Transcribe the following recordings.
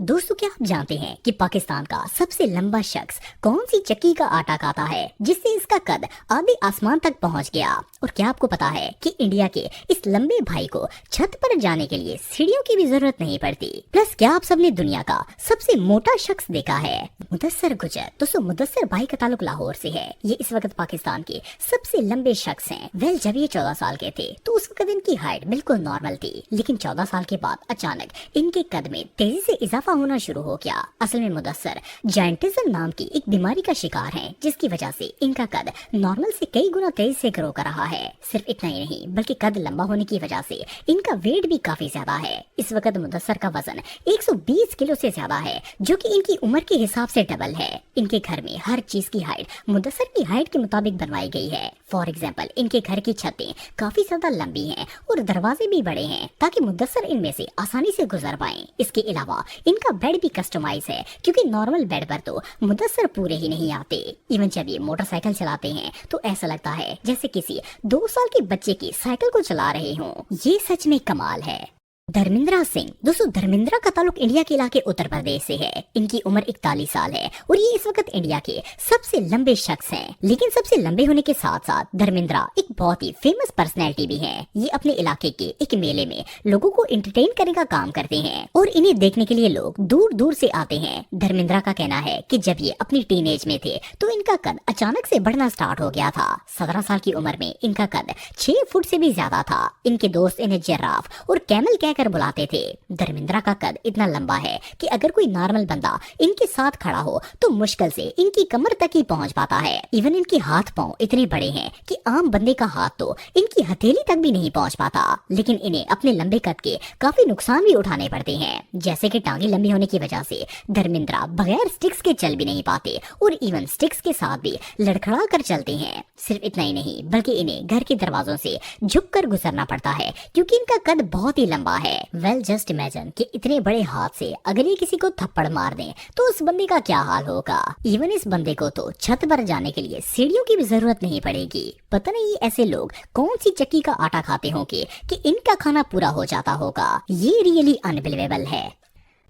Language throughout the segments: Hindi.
दोस्तों, क्या आप जानते हैं कि पाकिस्तान का सबसे लंबा शख्स कौन सी चक्की का आटा खाता है जिससे इसका कद आधे आसमान तक पहुंच गया? और क्या आपको पता है कि इंडिया के इस लंबे भाई को छत पर जाने के लिए सीढ़ियों की भी जरूरत नहीं पड़ती। प्लस क्या आप सबने दुनिया का सबसे मोटा शख्स देखा है? मुदस्सर गुजर। दोस्तों, मुदस्सर भाई का ताल्लुक लाहौर से है। ये इस वक्त पाकिस्तान के सबसे लंबे शख्स हैं। वेल, जब ये 14 साल के थे तो उस वक्त इनकी हाइट बिल्कुल नॉर्मल थी, लेकिन 14 साल के बाद अचानक इनके कद में तेजी से इजाफा होना शुरू हो गया। असल में मुदस्सर जायंटिज्म नाम की एक बीमारी का शिकार हैं, जिसकी वजह से इनका कद नॉर्मल से कई गुना तेजी से ग्रो कर रहा है। सिर्फ इतना ही नहीं, बल्कि कद लंबा होने की वजह से इनका वेट भी काफी ज्यादा है। इस वक्त मुदस्सर का वजन 120 किलो से ज्यादा है, जो कि इनकी उम्र के हिसाब से डबल है। इनके घर में हर चीज की हाइट मुदस्सर की हाइट के मुताबिक बनवाई गई है। फॉर एग्जाम्पल, इनके घर की छतें काफी ज्यादा लंबी हैं और दरवाजे भी बड़े हैं, ताकि मुदस्सर इनमें से आसानी से गुजर पाए। इसके अलावा इनका बेड भी कस्टमाइज है, क्योंकि नॉर्मल बेड पर तो मुदस्सर पूरे ही नहीं आते। इवन जब ये मोटरसाइकिल चलाते हैं तो ऐसा लगता है जैसे किसी 2 साल के बच्चे की साइकिल को चला रहे हों। ये सच में कमाल है। धर्मेंद्र सिंह। दोस्तों, धर्मेंद्र का ताल्लुक इंडिया के इलाके उत्तर प्रदेश से है। इनकी उम्र 41 साल है और ये इस वक्त इंडिया के सबसे लंबे शख्स हैं। लेकिन सबसे लंबे होने के साथ साथ धर्मेंद्र एक बहुत ही फेमस पर्सनैलिटी भी है। ये अपने इलाके के एक मेले में लोगों को एंटरटेन करने का काम करते हैं और इन्हें देखने के लिए लोग दूर दूर से आते हैं। धर्मेंद्र का कहना है कि जब ये अपनी टीनेज में थे तो इनका कद अचानक से बढ़ना स्टार्ट हो गया था। 17 साल की उम्र में इनका कद 6 फुट से भी ज्यादा था। इनके दोस्त इन्हें जिराफ और कैमल कहकर बुलाते थे। धर्मेंद्र का कद इतना लंबा है कि अगर कोई नॉर्मल बंदा इनके साथ खड़ा हो तो मुश्किल से इनकी कमर तक ही पहुंच पाता है। इवन इनके हाथ पांव इतने बड़े हैं कि आम बंदे का हाथ तो इनकी हथेली तक भी नहीं पहुंच पाता। लेकिन इन्हें अपने लंबे कद के काफी नुकसान भी उठाने पड़ते हैं, जैसे कि टांगे लंबी होने की वजह से धर्मेंद्र बगैर स्टिक्स के चल भी नहीं पाते और इवन स्टिक्स के साथ भी लड़खड़ा कर चलते हैं। सिर्फ इतना ही नहीं, बल्कि इन्हें घर के दरवाजों से झुक कर गुजरना पड़ता है, क्योंकि इनका कद बहुत ही लंबा है। वेल, जस्ट इमेजिन कि इतने बड़े हाथ से अगर ये किसी को थप्पड़ मार दें तो उस बंदे का क्या हाल होगा। इवन इस बंदे को तो छत पर जाने के लिए सीढ़ियों की भी जरूरत नहीं पड़ेगी। पता नहीं ऐसे लोग कौन सी चक्की का आटा खाते होंगे कि इनका खाना पूरा हो जाता होगा। ये रियली अनबिलीवेबल है।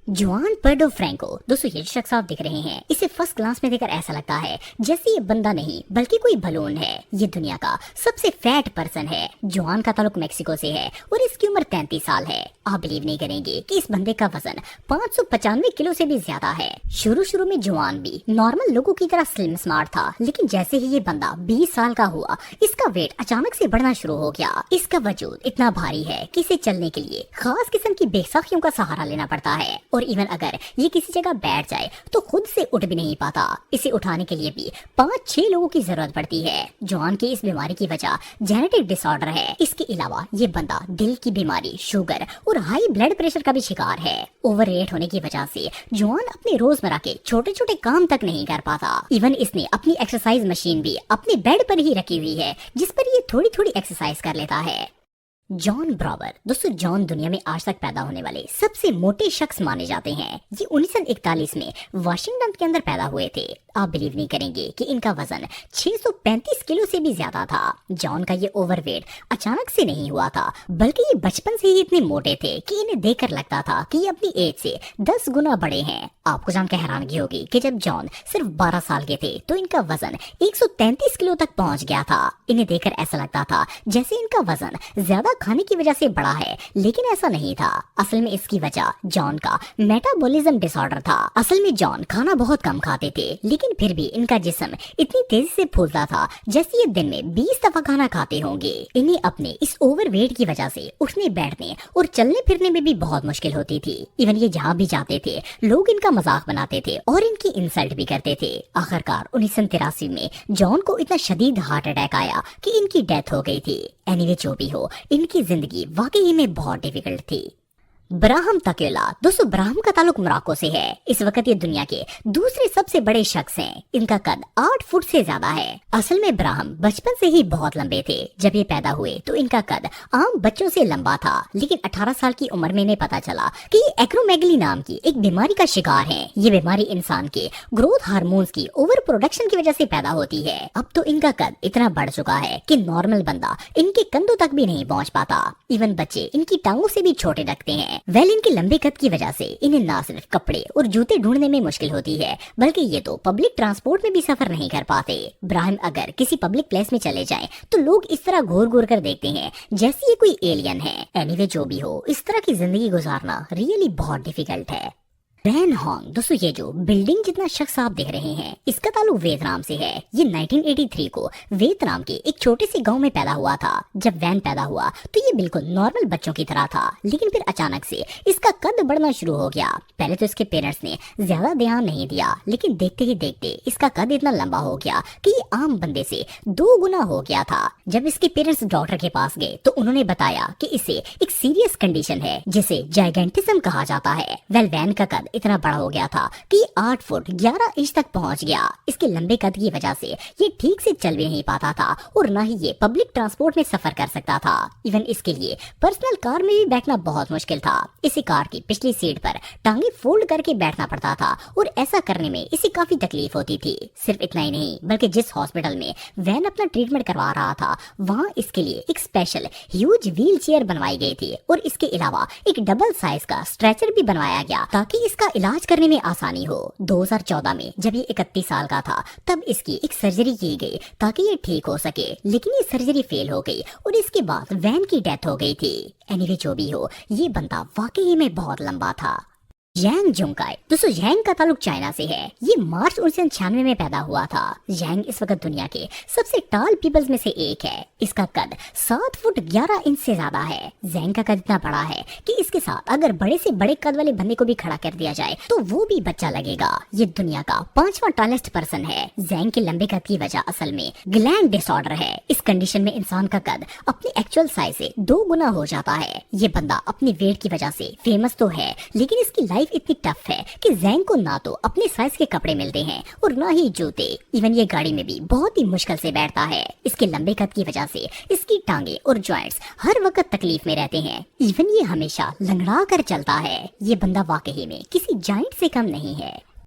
जुआन पर्डो फ्रैंको। दोस्तों, ये शख्स आप दिख रहे हैं, इसे फर्स्ट क्लास में देखकर ऐसा लगता है जैसे ये बंदा नहीं बल्कि कोई बलून है। ये दुनिया का सबसे फैट पर्सन है। जुआन का ताल्लुक मेक्सिको से है और इसकी उम्र 33 साल है। आप बिलीव नहीं करेंगे कि इस बंदे का वजन 595 किलो से भी ज्यादा है। शुरू में जुआन भी नॉर्मल लोगों की तरह स्लिम स्मार्ट था, लेकिन जैसे ही ये बंदा 20 साल का हुआ, इसका वेट अचानक से बढ़ना शुरू हो गया। इसका वजूद इतना भारी है कि इसे चलने के लिए खास किस्म की बेसाखियों का सहारा लेना पड़ता है और इवन अगर ये किसी जगह बैठ जाए तो खुद से उठ भी नहीं पाता। इसे उठाने के लिए भी 5-6 लोगों की जरूरत पड़ती है। जॉन की इस बीमारी की वजह जेनेटिक डिसऑर्डर है। इसके अलावा ये बंदा दिल की बीमारी, शुगर और हाई ब्लड प्रेशर का भी शिकार है। ओवरवेट होने की वजह से जॉन अपने रोजमर्रा के छोटे छोटे काम तक नहीं कर पाता। इवन इसने अपनी एक्सरसाइज मशीन भी अपने बेड पर ही रखी हुई है, जिस पर ये थोड़ी थोड़ी एक्सरसाइज कर लेता है। John Broward. दोस्तों, जॉन दुनिया में आज तक पैदा होने वाले सबसे मोटे शख्स माने जाते हैं। ये 1941 में वाशिंगटन के अंदर पैदा हुए थे। आप बिलीव नहीं करेंगे कि इनका वजन 635 किलो से भी ज्यादा था। जॉन का ये ओवरवेट अचानक से नहीं हुआ था, बल्कि ये बचपन से ही इतने मोटे थे कि इन्हें देखकर लगता था कि ये अपनी एज से 10 गुना बड़े हैं। आपको जानकर हैरानगी होगी कि जब जॉन सिर्फ 12 साल के थे तो इनका वजन 133 किलो तक पहुंच गया था। इन्हें देखकर ऐसा लगता था जैसे इनका वजन ज्यादा खाने की वजह से बढ़ा है, लेकिन ऐसा नहीं था। असल में इसकी वजह जॉन का मेटाबॉलिज्म डिसऑर्डर था। असल में जॉन खाना बहुत कम खाते थे, लेकिन फिर भी इनका जिस्म इतनी तेजी से फूलता था जैसे ये दिन में 20 दफा खाना खाते होंगे। इन्हें अपने इस ओवरवेट की वजह से उठने बैठने और चलने फिरने में भी बहुत मुश्किल होती थी। इवन ये जहाँ भी जाते थे लोग इनका मजाक बनाते थे और इनकी इंसल्ट भी करते थे। आखिरकार 1983 में जॉन को इतना शदीद हार्ट अटैक आया कि इनकी डेथ हो गई थी। एनीवे, जो भी हो, इनकी जिंदगी वाकई में बहुत डिफिकल्ट थी। ब्राहम तकेला। दोस्तों, ब्राहम का ताल्लुक मोरक्को से है। इस वक्त ये दुनिया के दूसरे सबसे बड़े शख्स हैं। इनका कद 8 फुट से ज्यादा है। असल में ब्राहम बचपन से ही बहुत लंबे थे। जब ये पैदा हुए तो इनका कद आम बच्चों से लंबा था, लेकिन 18 साल की उम्र में इन्हें पता चला कि ये एक्रोमेगली नाम की एक बीमारी का शिकार हैं। ये बीमारी इंसान के ग्रोथ हार्मोन्स की ओवर प्रोडक्शन की वजह से पैदा होती है। अब तो इनका कद इतना बढ़ चुका है कि नॉर्मल बंदा इनके कंधों तक भी नहीं पहुंच पाता। इवन बच्चे इनकी टांगों से भी छोटे लगते हैं। वेल इनके लंबे कद की वजह से इन्हें ना सिर्फ कपड़े और जूते ढूंढने में मुश्किल होती है, बल्कि ये तो पब्लिक ट्रांसपोर्ट में भी सफर नहीं कर पाते। ब्राहिम अगर किसी पब्लिक प्लेस में चले जाएं तो लोग इस तरह घूर घूर कर देखते हैं जैसे ये कोई एलियन है। एनीवे जो भी हो, इस तरह की जिंदगी गुजारना रियली बहुत डिफिकल्ट है। वैन होंग, दोस्तों ये जो बिल्डिंग जितना शख्स आप देख रहे हैं इसका ताल्लुक वियतनाम से है। ये 1983 को वियतनाम के एक छोटे से गांव में पैदा हुआ था। जब वैन पैदा हुआ तो ये बिल्कुल नॉर्मल बच्चों की तरह था, लेकिन फिर अचानक से इसका कद बढ़ना शुरू हो गया। पहले तो इसके पेरेंट्स ने ज्यादा ध्यान नहीं दिया, लेकिन देखते ही देखते इसका कद इतना लंबा हो गया कि ये आम बंदे से 2 गुना हो गया था। जब इसके पेरेंट्स डॉक्टर के पास गए तो उन्होंने बताया कि इसे एक सीरियस कंडीशन है जिसे जाइगेंटिज्म कहा जाता है। वेल वैन का कद इतना बड़ा हो गया था कि 8 फुट 11 इंच तक पहुंच गया। इसके लंबे कद की वजह से ये ठीक से चल भी नहीं पाता था और न ही ये पब्लिक ट्रांसपोर्ट में सफर कर सकता था। इवन इसके लिए पर्सनल कार में भी बैठना बहुत मुश्किल था। इसे कार की पिछली सीट पर टांगे फोल्ड करके बैठना पड़ता था और ऐसा करने में इसे काफी तकलीफ होती थी। सिर्फ इतना ही नहीं, बल्कि जिस हॉस्पिटल में वैन अपना ट्रीटमेंट करवा रहा था वहाँ इसके लिए एक स्पेशल ह्यूज व्हील चेयर बनवाई गई थी और इसके अलावा एक डबल साइज का स्ट्रेचर भी बनवाया गया ताकि इसका इलाज करने में आसानी हो। 2014 में जब ये 31 साल का था तब इसकी एक सर्जरी की गई ताकि ये ठीक हो सके, लेकिन ये सर्जरी फेल हो गई और इसके बाद वैन की डेथ हो गई थी। एनीवे जो भी हो, ये बंदा वाकई में बहुत लंबा था। यांग जुंगकाई, दोस्तों यांग का ताल्लुक चाइना से है। ये मार्च 1996 में पैदा हुआ था। यांग इस वक्त दुनिया के सबसे टॉल पीपल्स में से एक है। इसका कद 7 फुट 11 इंच से ज्यादा है। जैंग का कद इतना बड़ा है कि इसके साथ अगर बड़े से बड़े कद वाले बंदे को भी खड़ा कर दिया जाए तो वो भी बच्चा लगेगा। ये दुनिया का 5वां टॉलेस्ट पर्सन है। जैंग के लंबे कद की वजह असल में ग्लैंड डिसऑर्डर है। इस कंडीशन में इंसान का कद अपने एक्चुअल साइज से 2 गुना हो जाता है। ये बंदा अपने वेट की वजह से फेमस तो है, लेकिन इसकी लाइफ इतनी टफ है कि जैंग को ना तो अपने साइज के कपड़े मिलते हैं और ना ही जूते। इवन ये गाड़ी में भी बहुत ही मुश्किल से बैठता है। इसके लंबे कद की वजह से इसकी टांगे और जॉइंट्स हर वक्त तकलीफ में रहते हैं। इवन ये हमेशा लंगड़ा कर चलता है। ये बंदा वाकई में किसी जायंट से कम नहीं है।